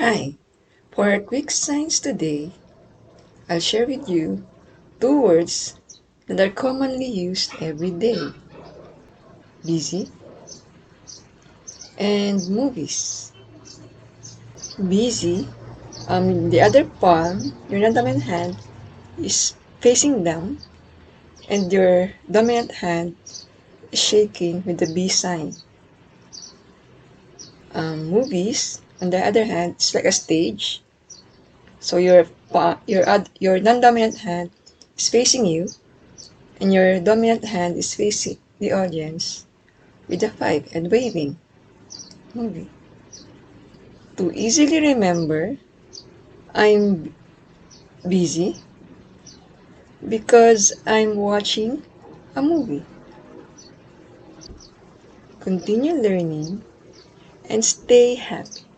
Hi, for our quick signs today, I'll share with you two words that are commonly used every day: busy and movies. Busy, the other palm, your non-dominant hand, is facing down, and your dominant hand is shaking with the B sign. Movies, on the other hand, is like a stage. So your non-dominant hand is facing you, and your dominant hand is facing the audience with a 5 and waving. Movie. To easily remember, I'm busy because I'm watching a movie. Continue learning and stay happy.